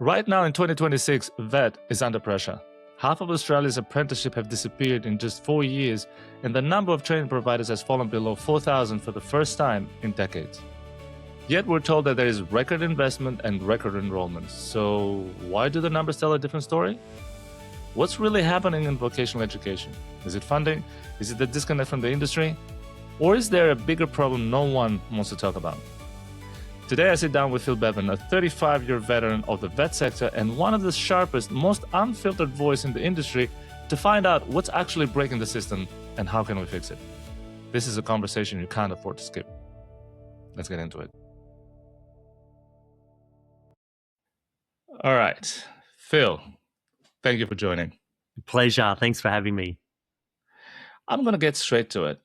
Right now in 2026, VET is under pressure. Half of Australia's apprenticeship have disappeared in just 4 years, and the number of training providers has fallen below 4,000 for the first time in decades. Yet we're told that there is record investment and record enrollments. So why do the numbers tell a different story? What's really happening in vocational education? Is it funding? Is it the disconnect from the industry? Or is there a bigger problem no one wants to talk about? Today I sit down with Phill Bevan, a 35-year veteran of the vet sector and one of the sharpest, most unfiltered voice in the industry, to find out what's actually breaking the system and how can we fix it. This is a conversation you can't afford to skip. Let's get into it. All right, Phill, thank you for joining. Pleasure. Thanks for having me. I'm going to get straight to it.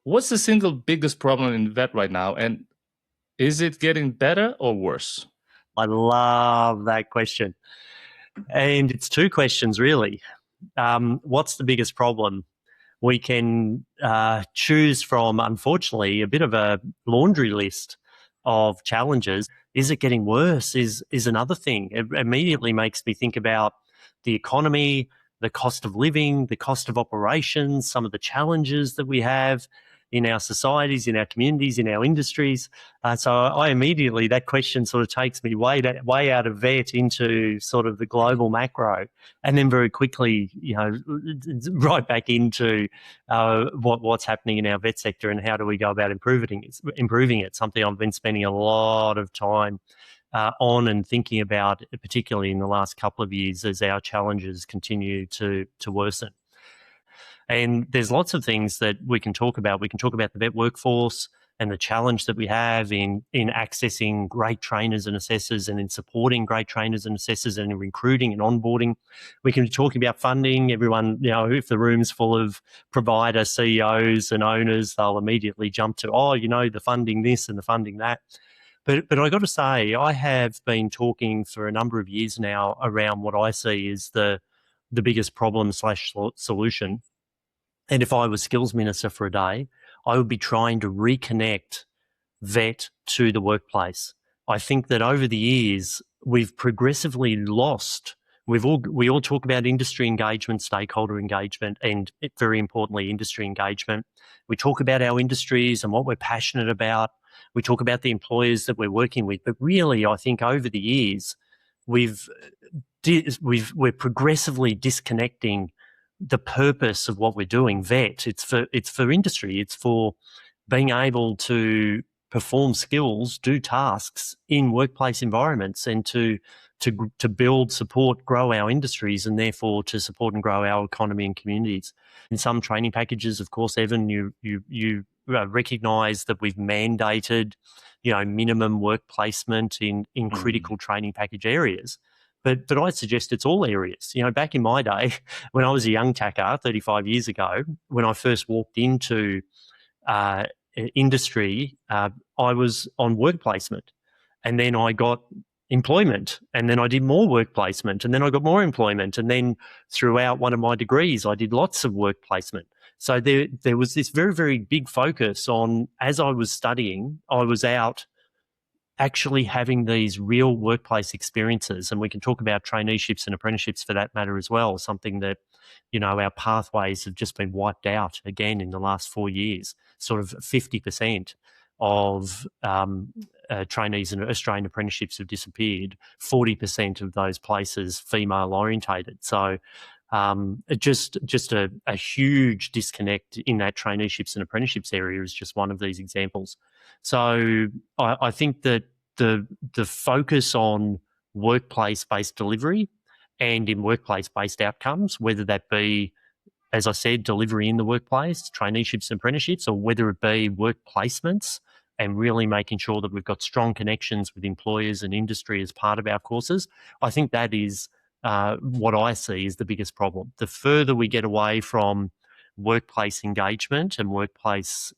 What's the single biggest problem in vet right now, and is it getting better or worse? I love that question. And it's two questions, really. What's the biggest problem? We can choose from, unfortunately, a bit of a laundry list of challenges. Is it getting worse is another thing. It immediately makes me think about the economy, the cost of living, the cost of operations, some of the challenges that we have in our societies, in our communities, in our industries. So I immediately, that question sort of takes me way out of vet into sort of the global macro, and then very quickly, right back into what's happening in our vet sector and how do we go about improving it. Something I've been spending a lot of time on and thinking about, particularly in the last couple of years as our challenges continue to worsen. And there's lots of things that we can talk about. We can talk about the vet workforce and the challenge that we have in accessing great trainers and assessors and in supporting great trainers and assessors and in recruiting and onboarding. We can talk about funding. Everyone, if the room's full of provider CEOs and owners, they'll immediately jump to, the funding this and the funding that. But I got to say, I have been talking for a number of years now around what I see as the biggest problem / solution. And if I was skills minister for a day, I would be trying to reconnect vet to the workplace. I think that over the years, we've progressively lost. We all talk about industry engagement, stakeholder engagement, and very importantly, industry engagement. We talk about our industries and what we're passionate about. We talk about the employers that we're working with. But really, I think over the years, we're progressively disconnecting the purpose of what we're doing. Vet, it's for industry. It's for being able to perform skills, do tasks in workplace environments, and to build, support, grow our industries, and therefore to support and grow our economy and communities. In some training packages, of course, Evan, you recognise that we've mandated, minimum work placement in critical training package areas. But I'd suggest it's all areas. Back in my day, when I was a young tacker 35 years ago, when I first walked into industry, I was on work placement, and then I got employment, and then I did more work placement, and then I got more employment, and then throughout one of my degrees, I did lots of work placement. So there was this very, very big focus on, as I was studying, I was out actually having these real workplace experiences. And we can talk about traineeships and apprenticeships for that matter as well, something that, our pathways have just been wiped out again in the last 4 years. Sort of 50% of trainees and Australian apprenticeships have disappeared, 40% of those places female orientated. So just a huge disconnect in that traineeships and apprenticeships area is just one of these examples. So I think that the focus on workplace-based delivery and in workplace-based outcomes, whether that be, as I said, delivery in the workplace, traineeships and apprenticeships, or whether it be work placements and really making sure that we've got strong connections with employers and industry as part of our courses, I think that is what I see is the biggest problem. The further we get away from workplace engagement and workplace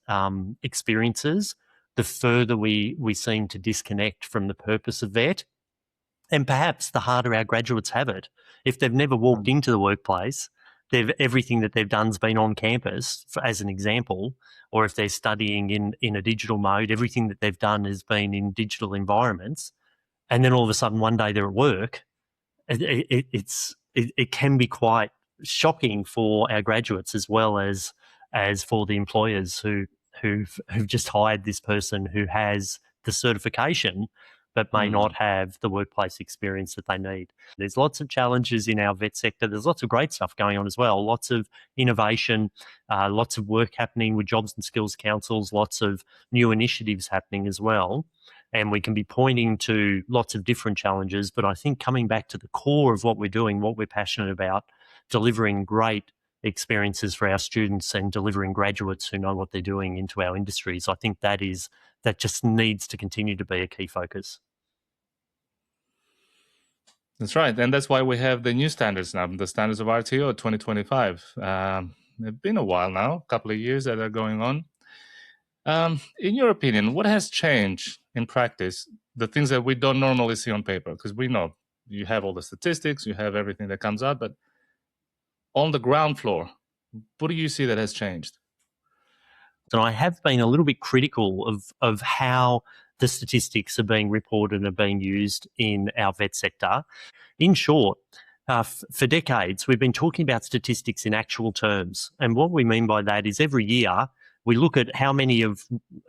experiences, the further we seem to disconnect from the purpose of vet. And perhaps the harder our graduates have it. If they've never walked into the workplace, everything that they've done has been on campus, as an example, or if they're studying in a digital mode, everything that they've done has been in digital environments. and then all of a sudden one day they're at work, it can be quite shocking for our graduates as well as for the employers who've just hired this person who has the certification but may not have the workplace experience that they need. There's lots of challenges in our vet sector. There's lots of great stuff going on as well. Lots of innovation, lots of work happening with jobs and skills councils, lots of new initiatives happening as well. And we can be pointing to lots of different challenges, but I think coming back to the core of what we're doing, what we're passionate about, delivering great experiences for our students and delivering graduates who know what they're doing into our industries, I think that just needs to continue to be a key focus. That's right. And that's why we have the new standards now, the standards of RTO 2025. It's been a while now, a couple of years that are going on. In your opinion, what has changed in practice, the things that we don't normally see on paper? Because we know you have all the statistics, you have everything that comes out, but on the ground floor, what do you see that has changed? And I have been a little bit critical of how the statistics are being reported and are being used in our vet sector. In short, for decades, we've been talking about statistics in actual terms. And what we mean by that is every year we look at how many of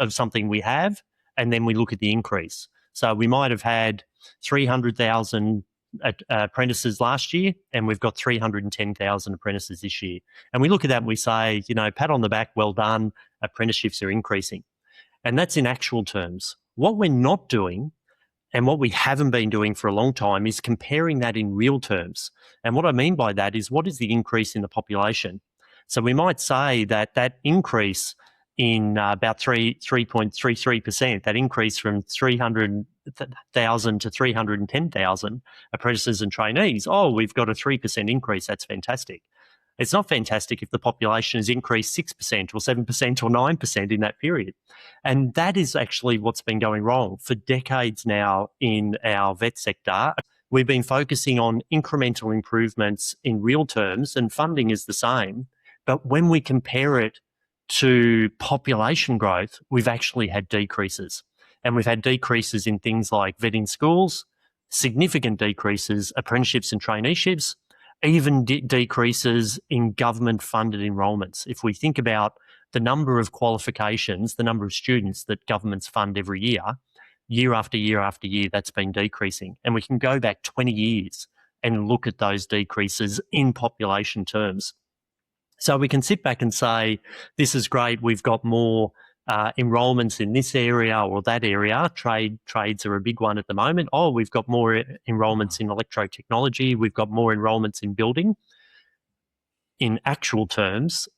something we have, and then we look at the increase. So we might have had 300,000 apprentices last year, and we've got 310,000 apprentices this year. And we look at that and we say, pat on the back, well done, apprenticeships are increasing. And that's in actual terms. What we're not doing, and what we haven't been doing for a long time, is comparing that in real terms. And what I mean by that is, what is the increase in the population? So we might say that increase in about 3.33%, that increase from 300,000 to 310,000 apprentices and trainees, we've got a 3% increase. That's fantastic. It's not fantastic if the population has increased 6% or 7% or 9% in that period. And that is actually what's been going wrong for decades now in our vet sector. We've been focusing on incremental improvements in real terms, and funding is the same. But when we compare it to population growth, we've actually had decreases. And we've had decreases in things like vetting schools, significant decreases, apprenticeships and traineeships, even decreases in government-funded enrolments. If we think about the number of qualifications, the number of students that governments fund every year after year after year, that's been decreasing. And we can go back 20 years and look at those decreases in population terms. So we can sit back and say, this is great, we've got more enrolments in this area or that area. Trades are a big one at the moment. We've got more enrolments in electrotechnology. We've got more enrolments in building. In actual terms,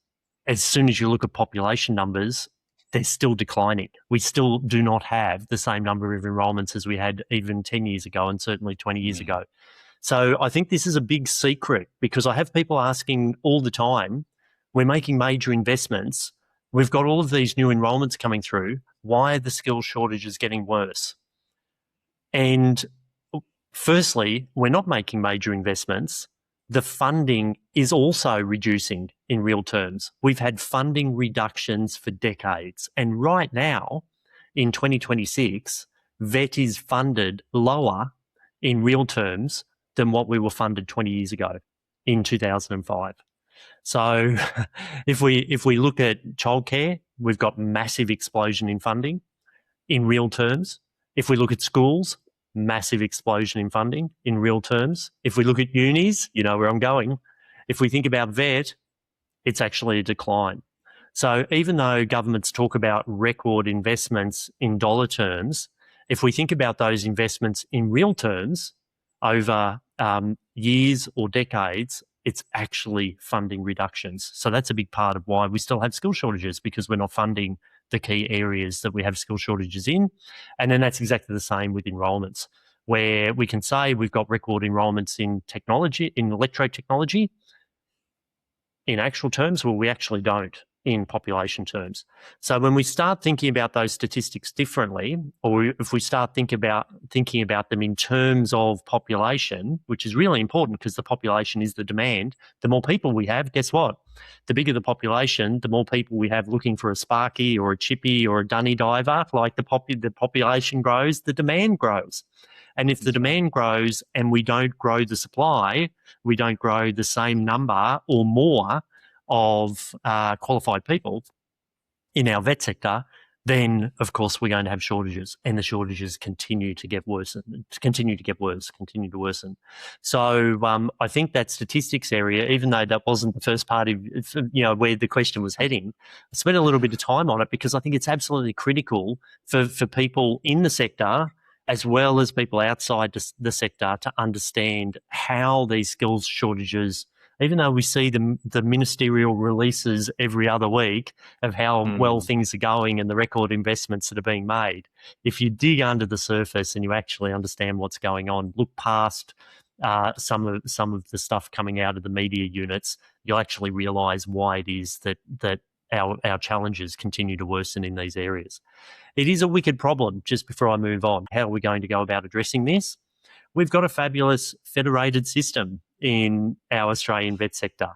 as soon as you look at population numbers, they're still declining. We still do not have the same number of enrolments as we had even 10 years ago and certainly 20 years ago. So I think this is a big secret, because I have people asking all the time, we're making major investments, we've got all of these new enrolments coming through, why are the skills shortages getting worse? And firstly, we're not making major investments. The funding is also reducing in real terms. We've had funding reductions for decades. And right now, in 2026, VET is funded lower in real terms than what we were funded 20 years ago in 2005. So if we look at childcare, we've got massive explosion in funding in real terms. If we look at schools, massive explosion in funding in real terms. If we look at unis, you know where I'm going. If we think about VET, it's actually a decline. So even though governments talk about record investments in dollar terms, if we think about those investments in real terms over years or decades, it's actually funding reductions. So that's a big part of why we still have skill shortages, because we're not funding the key areas that we have skill shortages in. And then that's exactly the same with enrolments, where we can say we've got record enrolments in technology, in electrotechnology. In actual terms, well, we actually don't in population terms. So when we start thinking about those statistics differently, or if we start thinking about them in terms of population, which is really important because the population is the demand, the more people we have, guess what? The bigger the population, the more people we have looking for a Sparky or a Chippy or a Dunny diver. Like the population grows, the demand grows. And if the demand grows and we don't grow the supply, we don't grow the same number or more of qualified people in our vet sector, then of course we're going to have shortages, and the shortages continue to worsen. So I think that statistics area, even though that wasn't the first part of where the question was heading, I spent a little bit of time on it because I think it's absolutely critical for people in the sector as well as people outside the sector to understand how these skills shortages, even though we see the ministerial releases every other week of how well things are going and the record investments that are being made, if you dig under the surface and you actually understand what's going on, look past some of the stuff coming out of the media units, you'll actually realise why it is that our challenges continue to worsen in these areas. It is a wicked problem. Just before I move on, how are we going to go about addressing this? We've got a fabulous federated system in our Australian vet sector.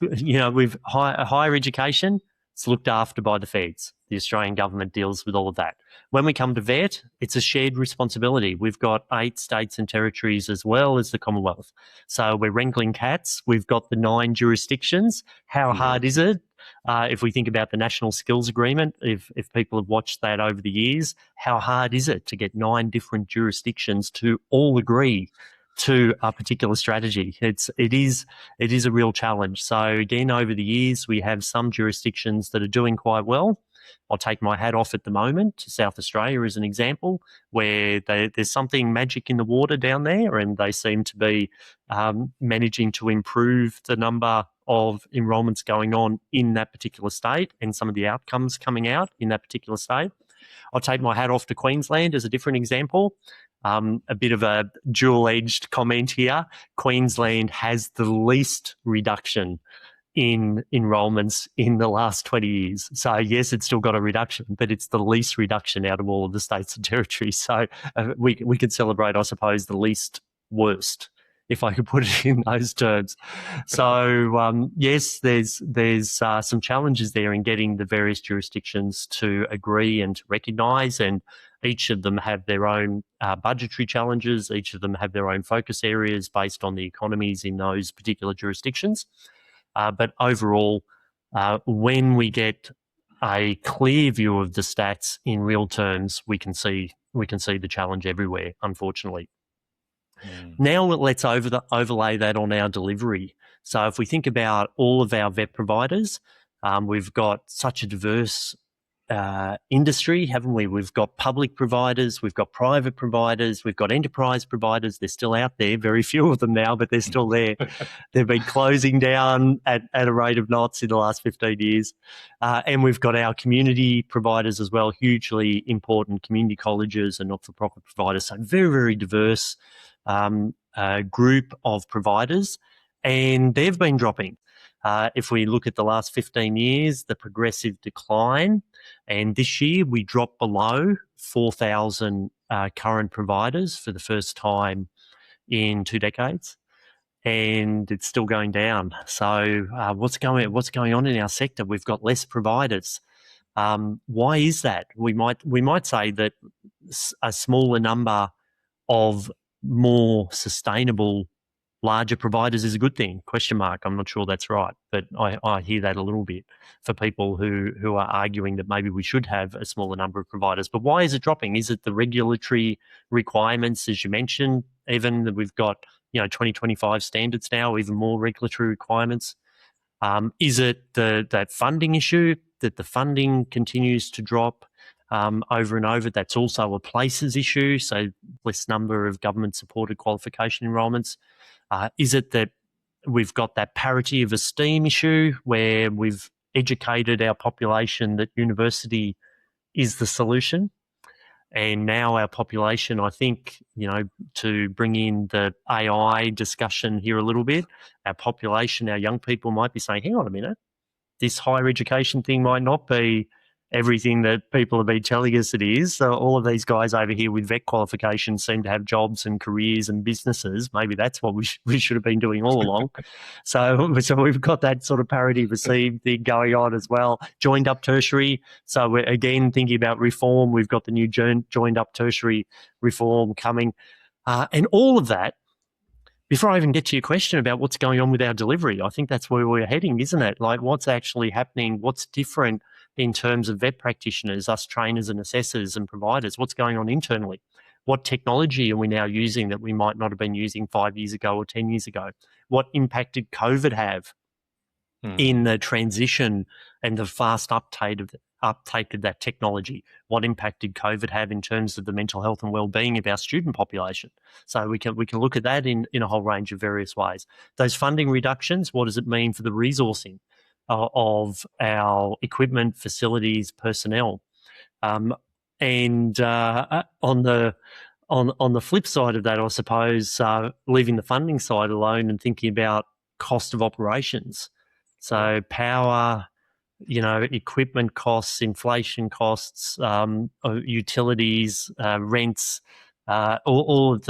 We've higher education, it's looked after by the feds. The Australian government deals with all of that. When we come to vet, it's a shared responsibility. We've got 8 states and territories as well as the Commonwealth. So we're wrangling cats. We've got the 9 jurisdictions. How hard is it? If we think about the National Skills Agreement, if people have watched that over the years, how hard is it to get 9 different jurisdictions to all agree to a particular strategy? It is a real challenge. So again, over the years, we have some jurisdictions that are doing quite well. I'll take my hat off at the moment to South Australia as an example, where there's something magic in the water down there, and they seem to be managing to improve the number of enrolments going on in that particular state and some of the outcomes coming out in that particular state. I'll take my hat off to Queensland as a different example. A bit of a dual-edged comment here. Queensland has the least reduction in enrolments in the last 20 years. So yes, it's still got a reduction, but it's the least reduction out of all of the states and territories. So we could celebrate, I suppose, the least worst, if I could put it in those terms. So yes, there's some challenges there in getting the various jurisdictions to agree and to recognise, and each of them have their own budgetary challenges. Each of them have their own focus areas based on the economies in those particular jurisdictions. But overall, when we get a clear view of the stats in real terms, we can see the challenge everywhere, unfortunately. Now let's overlay that on our delivery. So if we think about all of our vet providers, we've got such a diverse industry, haven't we? We've got public providers, we've got private providers, we've got enterprise providers. They're still out there, very few of them now, but they're still there. They've been closing down at a rate of knots in the last 15 years. And we've got our community providers as well, hugely important community colleges and not-for-profit providers. So very, very diverse group of providers, and they've been dropping. If we look at the last 15 years, the progressive decline, and this year we dropped below 4,000 current providers for the first time in 2 decades, and it's still going down. So what's going on in our sector? We've got less providers. Why is that? We might say that a smaller number of more sustainable, larger providers is a good thing, ? I'm not sure that's right, but I hear that a little bit for people who are arguing that maybe we should have a smaller number of providers. But why is it dropping? Is it the regulatory requirements, as you mentioned, even that we've got 2025 standards now, even more regulatory requirements? Is it that funding issue, that the funding continues to drop over and over? That's also a places issue, so less number of government-supported qualification enrolments. Is it that we've got that parity of esteem issue where we've educated our population that university is the solution? And now our population, I think, to bring in the AI discussion here a little bit, our population, our young people might be saying, hang on a minute, this higher education thing might not be everything that people have been telling us it is. So all of these guys over here with vet qualifications seem to have jobs and careers and businesses. Maybe that's what we should have been doing all along. So we've got that sort of parity of esteem thing going on as well. Joined up tertiary. So we're again thinking about reform. We've got the new joined up tertiary reform coming. And all of that, before I even get to your question about what's going on with our delivery, I think that's where we're heading, isn't it? Like, what's actually happening? What's different in terms of vet practitioners, us trainers and assessors and providers? What's going on internally? What technology are we now using that we might not have been using 5 years ago or 10 years ago? What impact did COVID have in the transition and the fast uptake of that technology? What impact did COVID have in terms of the mental health and well-being of our student population? So we can look at that in a whole range of various ways. Those funding reductions, what does it mean for the resourcing of our equipment, facilities, personnel? And on the flip side of that, I suppose, leaving the funding side alone and thinking about cost of operations. So power, equipment costs, inflation costs, utilities, rents, all of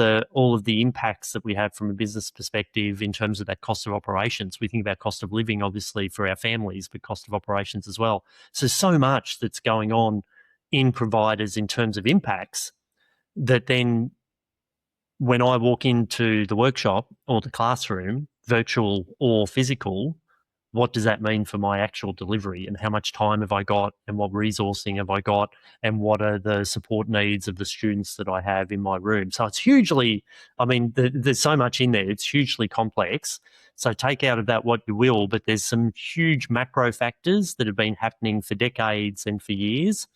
the impacts that we have from a business perspective in terms of that cost of operations. We think about cost of living, obviously, for our families, but cost of operations as well. So much that's going on in providers in terms of impacts that then when I walk into the workshop or the classroom, virtual or physical, what does that mean for my actual delivery, and how much time have I got, and what resourcing have I got, and what are the support needs of the students that I have in my room? So it's hugely, there's so much in there. It's hugely complex. So take out of that what you will, but there's some huge macro factors that have been happening for decades and for years.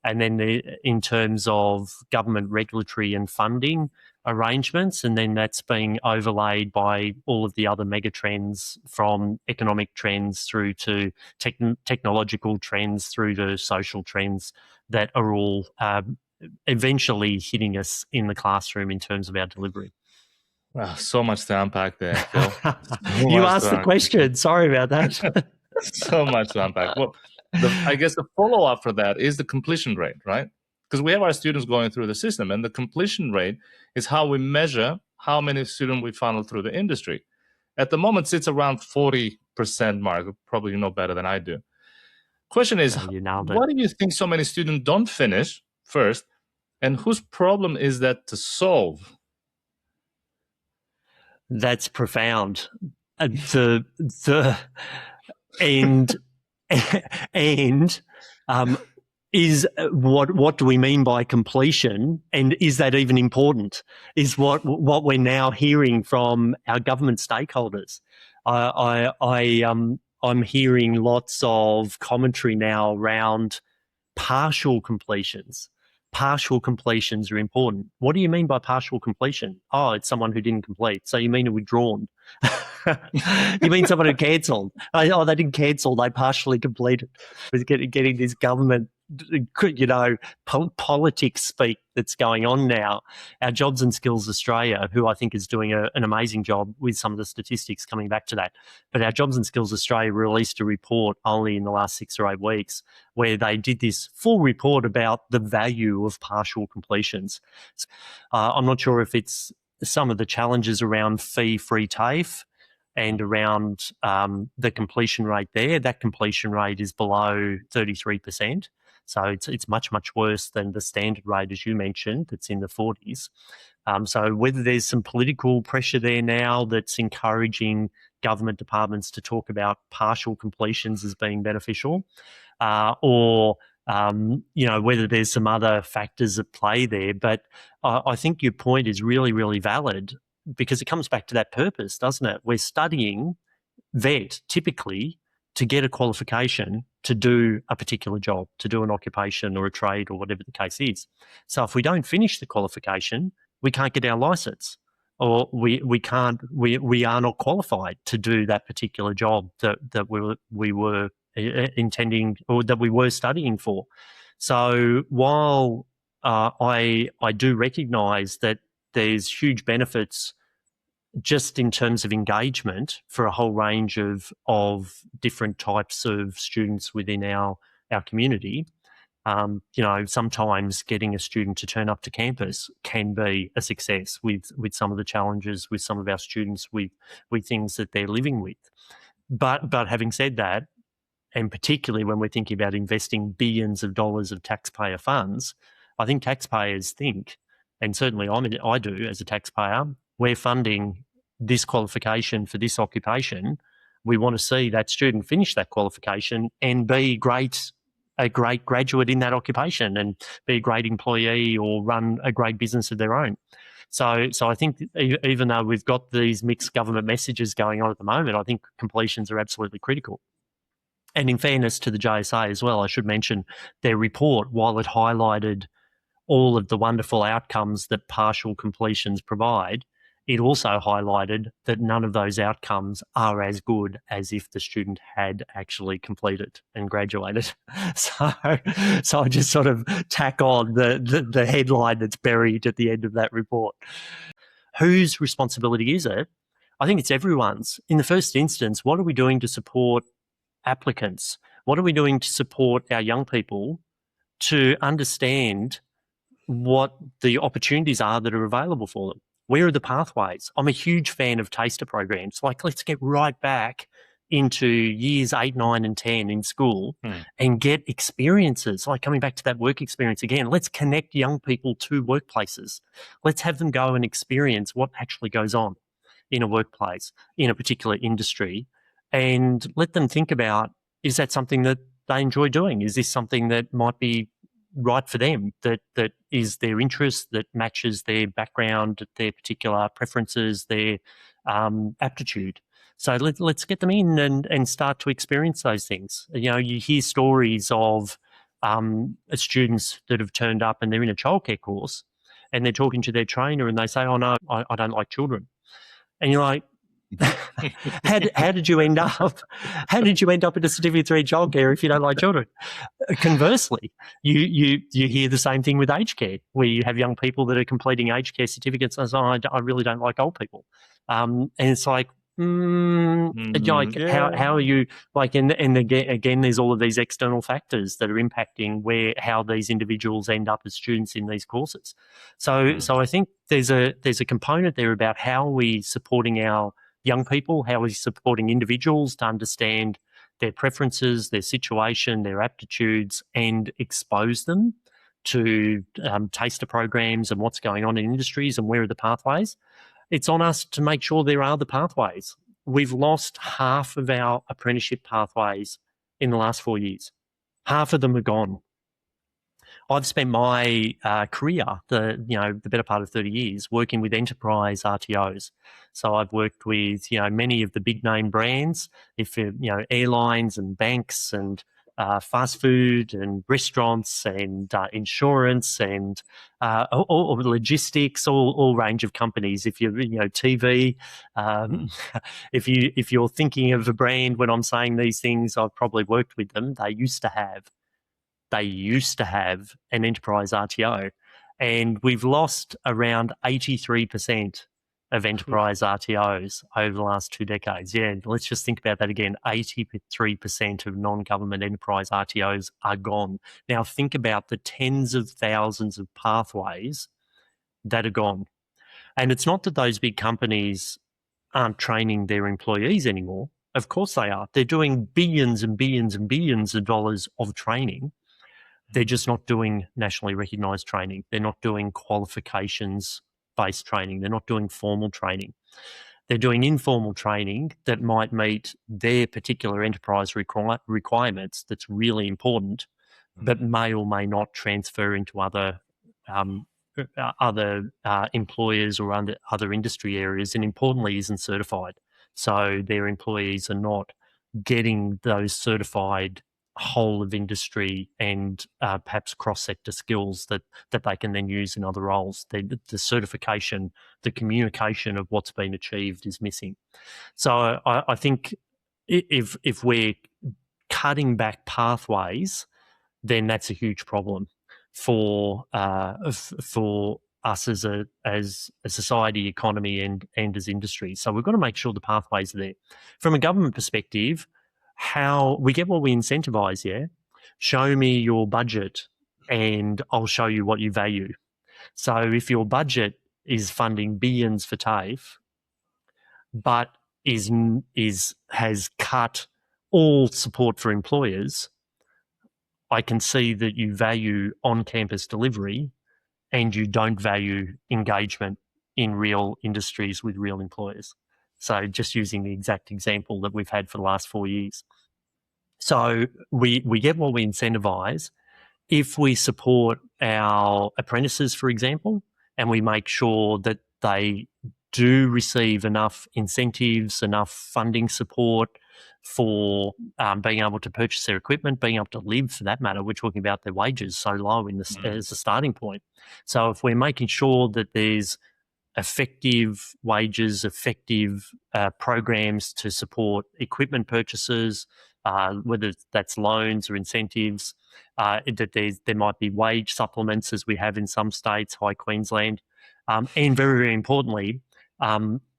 And then in terms of government regulatory and funding arrangements, and then that's being overlaid by all of the other mega trends, from economic trends through to technological trends through to social trends that are all eventually hitting us in the classroom in terms of our delivery. Wow, so much to unpack there, Phill. You asked the question. Sorry about that. So much to unpack. Well, I guess the follow-up for that is the completion rate, right? Because we have our students going through the system, and the completion rate is how we measure how many students we funnel through the industry. At the moment, it's around 40% mark. Probably you know better than I do. Question is, what do you think so many students don't finish first, and whose problem is that to solve? That's profound. Is what do we mean by completion, and is that even important? Is what we're now hearing from our government stakeholders. I'm hearing lots of commentary now around partial completions. Partial completions are important. What do you mean by partial completion? Oh, it's someone who didn't complete. So you mean a withdrawn? You mean someone who cancelled? Oh, they didn't cancel. They partially completed. With getting this government, politics speak that's going on now. Our Jobs and Skills Australia, who I think is doing an amazing job with some of the statistics coming back to that, but our Jobs and Skills Australia released a report only in the last 6 or 8 weeks where they did this full report about the value of partial completions. I'm not sure if it's some of the challenges around fee-free TAFE and around the completion rate there. That completion rate is below 33%. So it's much, much worse than the standard rate, as you mentioned, that's in the 40s. So whether there's some political pressure there now that's encouraging government departments to talk about partial completions as being beneficial, or whether there's some other factors at play there. But I think your point is really, really valid, because it comes back to that purpose, doesn't it? We're studying vet typically to get a qualification to do a particular job, to do an occupation or a trade or whatever the case is. So if we don't finish the qualification, we can't get our license, or we are not qualified to do that particular job that we were intending, or that we were studying for. So while I do recognise that there's huge benefits just in terms of engagement for a whole range of different types of students within our community, sometimes getting a student to turn up to campus can be a success with some of the challenges with some of our students with things that they're living with. But having said that, and particularly when we're thinking about investing billions of dollars of taxpayer funds, I think taxpayers think and certainly I do as a taxpayer, we're funding this qualification for this occupation. We want to see that student finish that qualification and be a great graduate in that occupation and be a great employee or run a great business of their own. So I think even though we've got these mixed government messages going on at the moment, I think completions are absolutely critical. And in fairness to the JSA as well, I should mention their report, while it highlighted all of the wonderful outcomes that partial completions provide, it also highlighted that none of those outcomes are as good as if the student had actually completed and graduated. So I just sort of tack on the headline that's buried at the end of that report. Whose responsibility is it? I think it's everyone's. In the first instance, what are we doing to support applicants? What are we doing to support our young people to understand what the opportunities are that are available for them? Where are the pathways? I'm a huge fan of taster programs. Like, let's get right back into years 8, 9, and 10 in school and get experiences, like coming back to that work experience again. Let's connect young people to workplaces. Let's have them go and experience what actually goes on in a workplace, in a particular industry, and let them think about, is that something that they enjoy doing? Is this something that might be right for them, that is their interest, that matches their background, their particular preferences, their aptitude? So let's get them in and start to experience those things. You know, you hear stories of students that have turned up and they're in a childcare course and they're talking to their trainer and they say, oh no, I don't like children. And you're like, how did you end up? How did you end up in a certificate 3 childcare if you don't like children? Conversely, you hear the same thing with aged care, where you have young people that are completing aged care certificates and say, oh, I really don't like old people, and it's like, like how are you like? And again, there's all of these external factors that are impacting how these individuals end up as students in these courses. So I think there's a component there about how are we supporting our young people, how are we supporting individuals to understand their preferences, their situation, their aptitudes, and expose them to taster programs and what's going on in industries and where are the pathways. It's on us to make sure there are the pathways. We've lost half of our apprenticeship pathways in the last 4 years. Half of them are gone. I've spent my career, the better part of 30 years, working with enterprise RTOs. So I've worked with many of the big name brands, airlines and banks and fast food and restaurants and insurance and all logistics, all range of companies. If you're TV, if you're thinking of a brand when I'm saying these things, I've probably worked with them. They used to have an enterprise RTO, and we've lost around 83% of enterprise RTOs over the last 2 decades. Yeah, let's just think about that again. 83% of non-government enterprise RTOs are gone. Now think about the tens of thousands of pathways that are gone. And it's not that those big companies aren't training their employees anymore. Of course they are. They're doing billions and billions and billions of dollars of training. They're just not doing nationally recognised training. They're not doing qualifications-based training. They're not doing formal training. They're doing informal training that might meet their particular enterprise requirements that's really important, but may or may not transfer into other employers or other industry areas, and importantly isn't certified. So their employees are not getting those certified whole of industry and perhaps cross-sector skills that they can then use in other roles. The certification, the communication of what's been achieved is missing. So I think if we're cutting back pathways, then that's a huge problem for us as a society, economy, and as industry. So we've got to make sure the pathways are there. From a government perspective, how we get what we incentivize, yeah? Show me your budget and I'll show you what you value. So if your budget is funding billions for TAFE, but has cut all support for employers, I can see that you value on-campus delivery and you don't value engagement in real industries with real employers. So just using the exact example that we've had for the last 4 years. So we get what we incentivise. If we support our apprentices, for example, and we make sure that they do receive enough incentives, enough funding support for being able to purchase their equipment, being able to live, for that matter. We're talking about their wages so low as a starting point. So if we're making sure that there's effective wages, effective programs to support equipment purchases, whether that's loans or incentives, that there might be wage supplements, as we have in some states, High Queensland, and very, very importantly,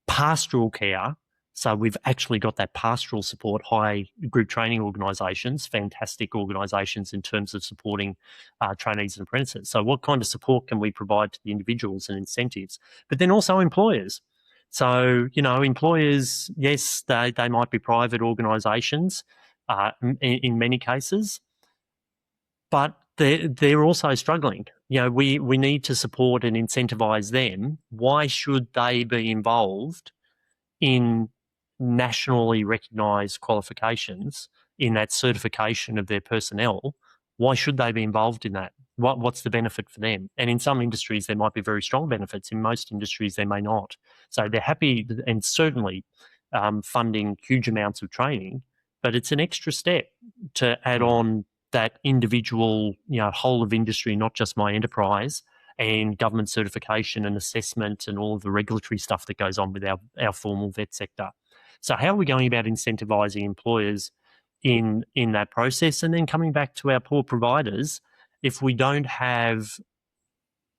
pastoral care. So we've actually got that pastoral support, high group training organisations, fantastic organisations in terms of supporting trainees and apprentices. So what kind of support can we provide to the individuals and incentives? But then also employers. So, employers, yes, they might be private organisations in many cases, but they're also struggling. We need to support and incentivise them. Why should they be involved in nationally recognised qualifications, in that certification of their personnel? Why should they be involved in that? What's the benefit for them? And in some industries, there might be very strong benefits. In most industries, there may not. So they're happy and certainly funding huge amounts of training, but it's an extra step to add on that individual, whole of industry, not just my enterprise, and government certification and assessment and all of the regulatory stuff that goes on with our formal vet sector. So how are we going about incentivising employers in that process? And then coming back to our poor providers, if we don't have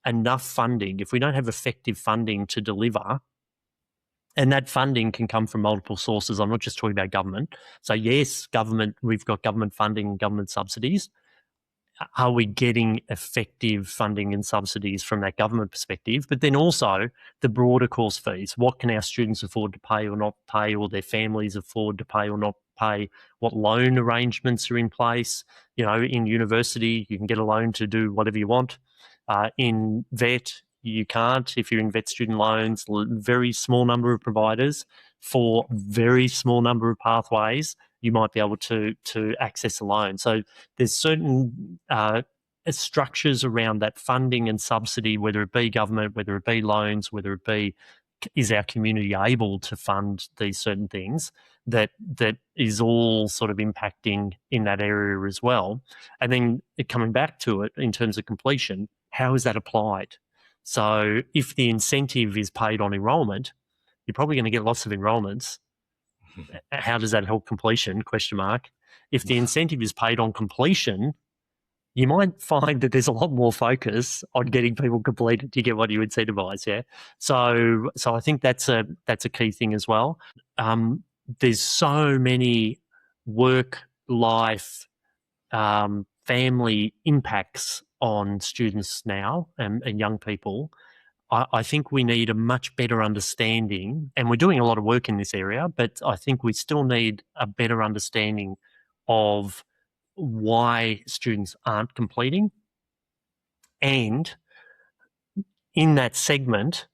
enough funding, if we don't have effective funding to deliver, and that funding can come from multiple sources. I'm not just talking about government. So yes, government, we've got government funding and government subsidies. Are we getting effective funding and subsidies from that government perspective? But then also the broader course fees. What can our students afford to pay or not pay, or their families afford to pay or not pay? What loan arrangements are in place? In university, you can get a loan to do whatever you want. In vet, you can't. If you're in vet student loans, very small number of providers for very small number of pathways, you might be able to access a loan. So there's certain structures around that funding and subsidy, whether it be government, whether it be loans, whether it be is our community able to fund these certain things, that is all sort of impacting in that area as well. And then coming back to it in terms of completion, how is that applied? So if the incentive is paid on enrolment, you're probably going to get lots of enrolments. How does that help completion? If the incentive is paid on completion, you might find that there's a lot more focus on getting people completed to get what you incentivise. Yeah. So I think that's a key thing as well. There's so many work, life, family impacts on students now and young people. I think we need a much better understanding, and we're doing a lot of work in this area, but I think we still need a better understanding of why students aren't completing. And in that segment,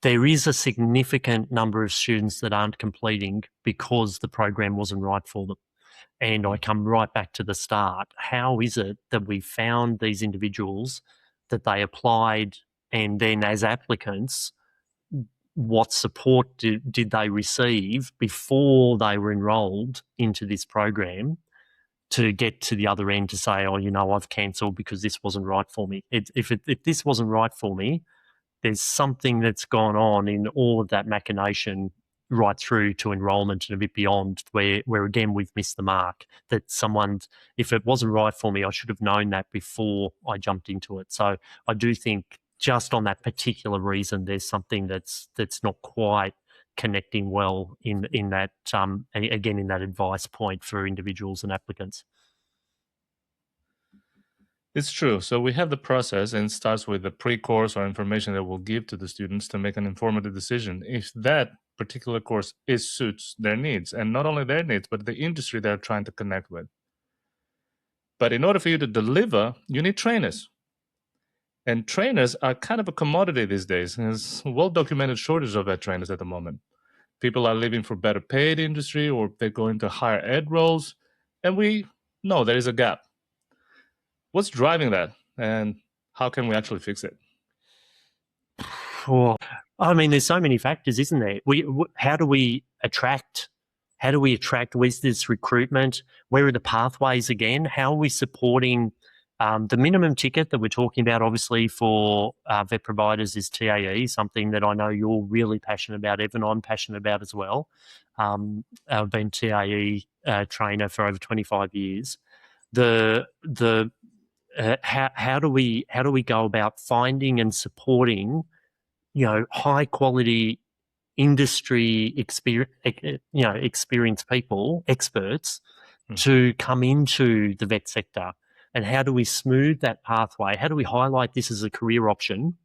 there is a significant number of students that aren't completing because the program wasn't right for them. And I come right back to the start. How is it that we found these individuals, that they applied, and then as applicants, what support did they receive before they were enrolled into this program to get to the other end to say, I've cancelled because this wasn't right for me. If this wasn't right for me, there's something that's gone on in all of that machination right through to enrolment and a bit beyond, where again, we've missed the mark. That if it wasn't right for me, I should have known that before I jumped into it. So I do think just on that particular reason, there's something that's not quite connecting well in that, again, in that advice point for individuals and applicants. It's true. So we have the process, and it starts with the pre-course or information that we'll give to the students to make an informative decision if that particular course suits their needs, and not only their needs, but the industry they're trying to connect with. But in order for you to deliver, you need trainers. And trainers are kind of a commodity these days. There's a well-documented shortage of vet trainers at the moment. People are leaving for better paid industry, or they go into higher ed roles, and we know there is a gap. What's driving that, and how can we actually fix it? Oh, I mean, there's so many factors, isn't there? How do we attract? How do we attract? Where's this recruitment? Where are the pathways again? How are we supporting the minimum ticket that we're talking about? Obviously, for vet providers is TAE, something that I know you're really passionate about, Evan. I'm passionate about as well. I've been TAE trainer for over 25 years. How do we go about finding and supporting, high quality industry experienced people, experts, to come into the vet sector? And how do we smooth that pathway? How do we highlight this as a career option?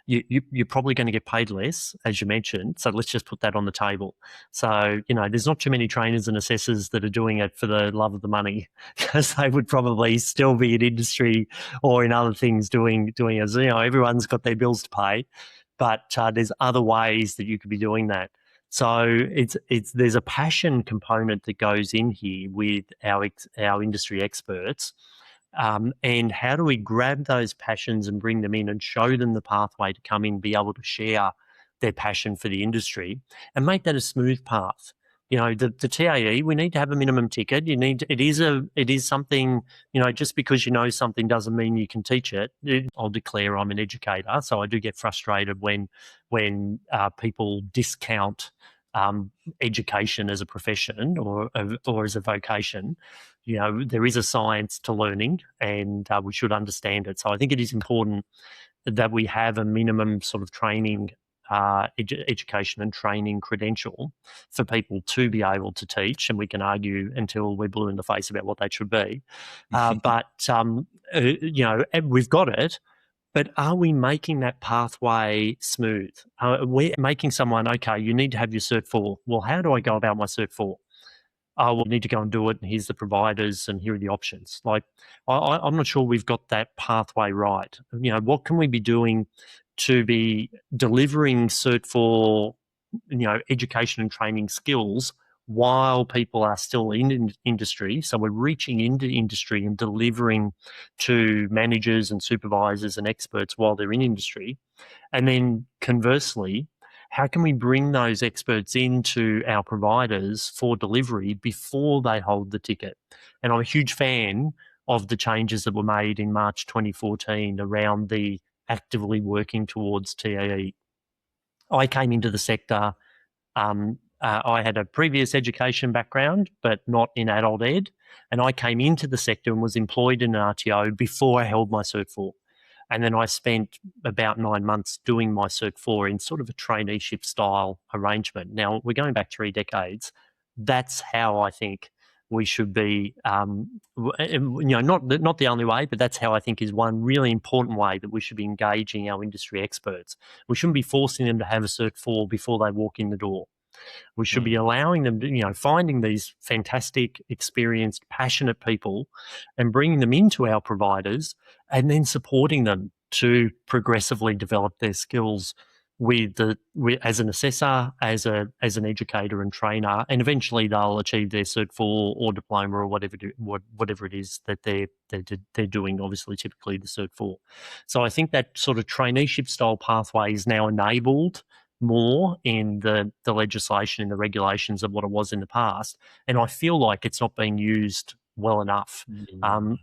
You're probably going to get paid less, as you mentioned. So let's just put that on the table. So, there's not too many trainers and assessors that are doing it for the love of the money, because they would probably still be in industry or in other things doing as, everyone's got their bills to pay. But there's other ways that you could be doing that. So there's a passion component that goes in here with our industry experts. And how do we grab those passions and bring them in and show them the pathway to come in, be able to share their passion for the industry and make that a smooth path? The TAE, we need to have a minimum ticket. It is something, just because you know something doesn't mean you can teach it. I'll declare I'm an educator, so I do get frustrated when people discount education as a profession or as a vocation. There is a science to learning, and we should understand it. So I think it is important that we have a minimum sort of training, education and training credential for people to be able to teach, and we can argue until we're blue in the face about what that should be. But we've got it. But are we making that pathway smooth? We're making someone, okay, you need to have your Cert 4. Well, how do I go about my Cert 4? Oh, we'll need to go and do it, and here's the providers, and here are the options. Like, I'm not sure we've got that pathway right. What can we be doing to be delivering Cert 4, education and training skills while people are still in industry? So we're reaching into industry and delivering to managers and supervisors and experts while they're in industry. And then conversely, how can we bring those experts into our providers for delivery before they hold the ticket? And I'm a huge fan of the changes that were made in March 2014 around the actively working towards TAE. I came into the sector. I had a previous education background, but not in adult ed. And I came into the sector and was employed in an RTO before I held my Cert 4. And then I spent about 9 months doing my Cert 4 in sort of a traineeship style arrangement. Now, we're going back 3 decades. That's how I think we should be, not the only way, but that's how I think is one really important way that we should be engaging our industry experts. We shouldn't be forcing them to have a Cert 4 before they walk in the door. We should be allowing them to, finding these fantastic, experienced, passionate people and bringing them into our providers and then supporting them to progressively develop their skills as an assessor, as an educator and trainer, and eventually they'll achieve their Cert 4 or diploma or whatever it is that they're doing. Obviously, typically the Cert 4. So I think that sort of traineeship style pathway is now enabled more in the legislation and the regulations of what it was in the past, and I feel like it's not being used well enough,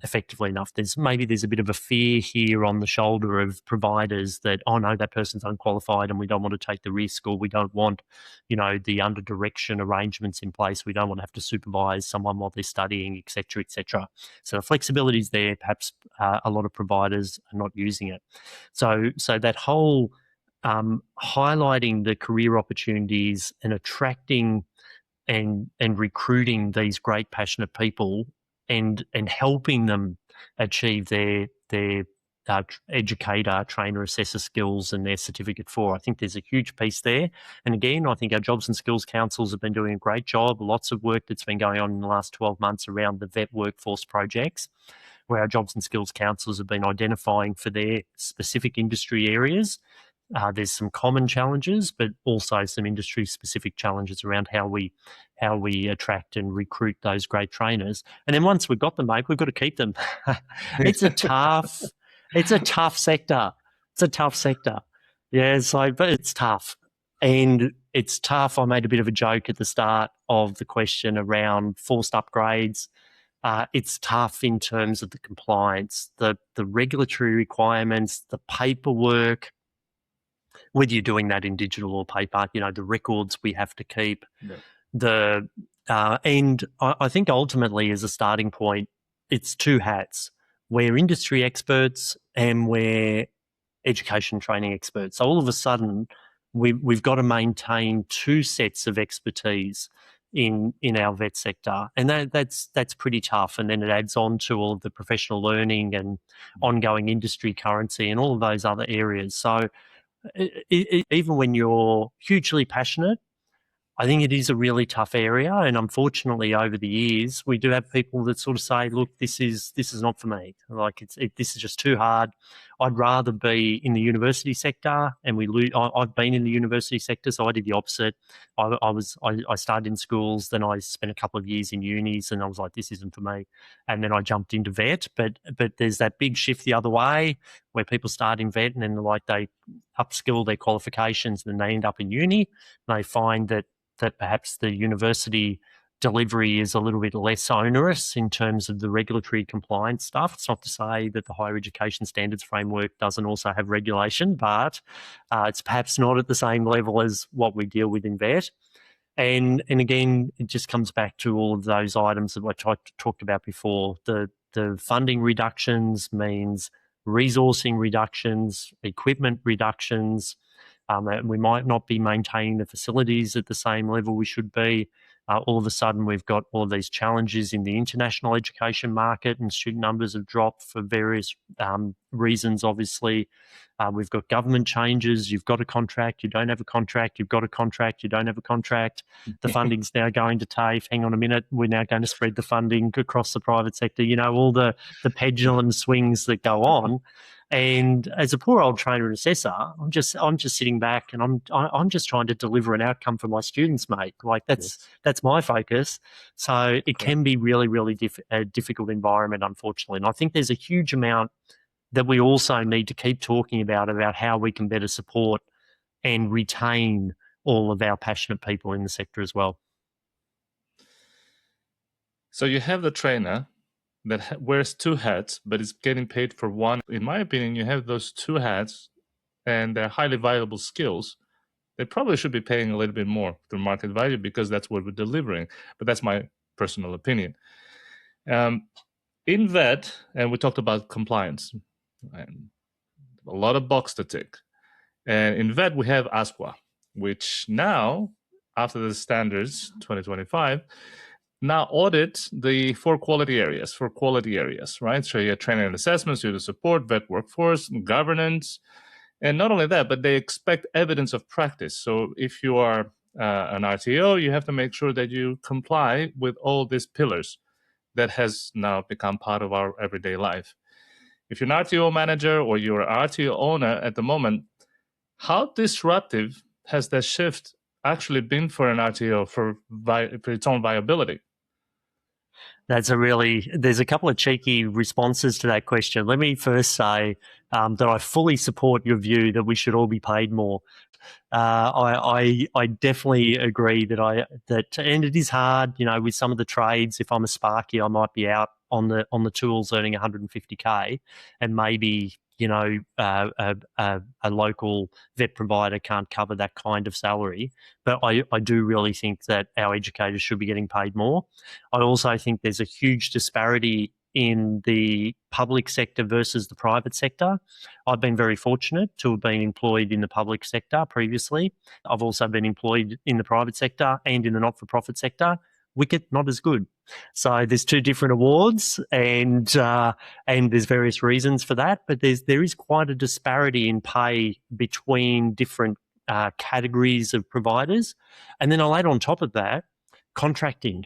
effectively enough. There's a bit of a fear here on the shoulder of providers that, oh no, that person's unqualified and we don't want to take the risk, or we don't want, the under direction arrangements in place. We don't want to have to supervise someone while they're studying, et cetera, et cetera. So the flexibility is there. Perhaps a lot of providers are not using it. So that whole highlighting the career opportunities and attracting and recruiting these great passionate people and helping them achieve their educator, trainer, assessor skills and their Certificate 4. I think there's a huge piece there. And again, I think our Jobs and Skills Councils have been doing a great job. Lots of work that's been going on in the last 12 months around the vet workforce projects. where our jobs and skills counsellors have been identifying for their specific industry areas. There's some common challenges, but also some industry-specific challenges around how we attract and recruit those great trainers. And then once we've got them, mate, we've got to keep them. It's a tough sector. It's a tough sector. Yeah, but it's tough. And it's tough. I made a bit of a joke at the start of the question around forced upgrades. It's tough in terms of the compliance, the regulatory requirements, the paperwork, whether you're doing that in digital or paper, the records we have to keep. Yeah. And I think ultimately as a starting point, it's two hats. We're industry experts and we're education training experts. So all of a sudden, we've got to maintain two sets of expertise in our vet sector, and that's pretty tough. And then it adds on to all of the professional learning and ongoing industry currency and all of those other areas. So even when you're hugely passionate, I think it is a really tough area. And unfortunately, over the years, we do have people that sort of say, "Look, this is not for me. Like this is just too hard. I'd rather be in the university sector." And I've been in the university sector, so I did the opposite. I started in schools, then I spent a couple of years in unis, and I was like, "This isn't for me." And then I jumped into vet. But there's that big shift the other way, where people start in vet and then they upskill their qualifications, and then they end up in uni. And they find that perhaps the university delivery is a little bit less onerous in terms of the regulatory compliance stuff. It's not to say that the higher education standards framework doesn't also have regulation, but it's perhaps not at the same level as what we deal with in vet. And again, it just comes back to all of those items that I talked about before. The funding reductions means resourcing reductions, equipment reductions. We might not be maintaining the facilities at the same level we should be. All of a sudden, we've got all of these challenges in the international education market, and student numbers have dropped for various reasons, obviously. We've got government changes. You've got a contract, you don't have a contract. You've got a contract, you don't have a contract. The funding's now going to TAFE. Hang on a minute, we're now going to spread the funding across the private sector. All the pendulum swings that go on. And as a poor old trainer and assessor, I'm just sitting back and I'm just trying to deliver an outcome for my students, mate. Like that's my focus. So it can be really, really a difficult environment, unfortunately. And I think there's a huge amount that we also need to keep talking about how we can better support and retain all of our passionate people in the sector as well. So you have the trainer that wears two hats, but is getting paid for one. In my opinion, you have those two hats and they're highly valuable skills. They probably should be paying a little bit more through market value because that's what we're delivering. But that's my personal opinion. In vet, and we talked about compliance, and a lot of box to tick. And in vet, we have ASQA, which now, after the standards 2025, now audit the four quality areas, right? So you have training and assessment, student support, vet workforce, governance. And not only that, but they expect evidence of practice. So if you are an RTO, you have to make sure that you comply with all these pillars that has now become part of our everyday life. If you're an RTO manager or you're an RTO owner at the moment, how disruptive has that shift actually been for an RTO for its own viability? There's a couple of cheeky responses to that question. Let me first say that I fully support your view that we should all be paid more. I definitely agree that and it is hard, with some of the trades. If I'm a Sparky, I might be out on the tools earning 150K, and maybe a local vet provider can't cover that kind of salary. But I do really think that our educators should be getting paid more. I also think there's a huge disparity in the public sector versus the private sector. I've been very fortunate to have been employed in the public sector previously. I've also been employed in the private sector and in the not-for-profit sector. Wicked, not as good. So there's two different awards, and there's various reasons for that. But there is quite a disparity in pay between different categories of providers. And then I'll add on top of that, contracting.